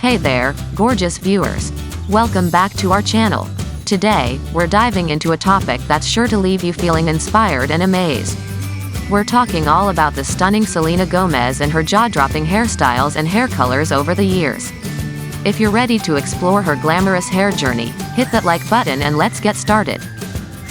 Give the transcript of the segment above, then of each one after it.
Hey there, gorgeous viewers. Welcome back to our channel. Today, we're diving into a topic that's sure to leave you feeling inspired and amazed. We're talking all about the stunning Selena Gomez and her jaw-dropping hairstyles and hair colors over the years. If you're ready to explore her glamorous hair journey, hit that like button and let's get started.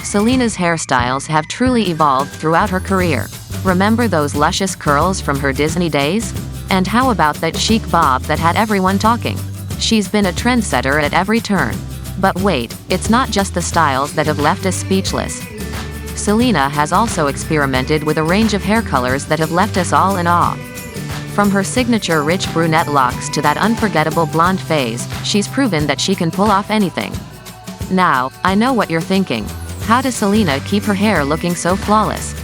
Selena's hairstyles have truly evolved throughout her career. Remember those luscious curls from her Disney days? And how about that chic bob that had everyone talking? She's been a trendsetter at every turn. But wait, it's not just the styles that have left us speechless. Selena has also experimented with a range of hair colors that have left us all in awe. From her signature rich brunette locks to that unforgettable blonde phase, she's proven that she can pull off anything. Now, I know what you're thinking. How does Selena keep her hair looking so flawless?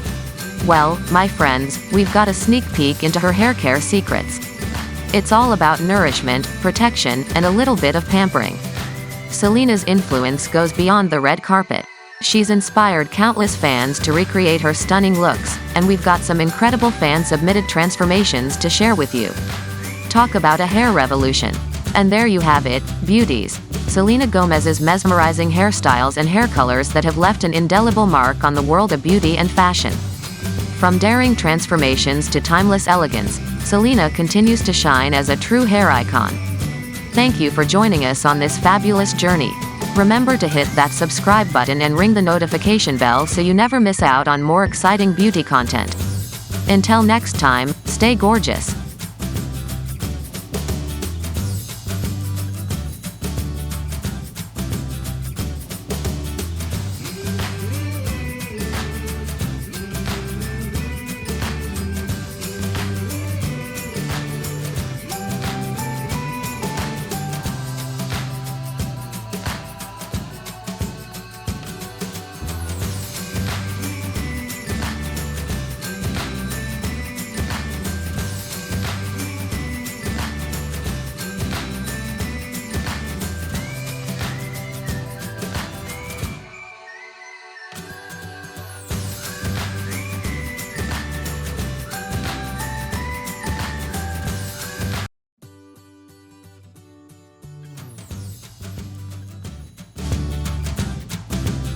Well, my friends, we've got a sneak peek into her hair care secrets. It's all about nourishment, protection, and a little bit of pampering. Selena's influence goes beyond the red carpet. She's inspired countless fans to recreate her stunning looks, and we've got some incredible fan-submitted transformations to share with you. Talk about a hair revolution. And there you have it, beauties. Selena Gomez's mesmerizing hairstyles and hair colors that have left an indelible mark on the world of beauty and fashion. From daring transformations to timeless elegance, Selena continues to shine as a true hair icon. Thank you for joining us on this fabulous journey. Remember to hit that subscribe button and ring the notification bell so you never miss out on more exciting beauty content. Until next time, stay gorgeous.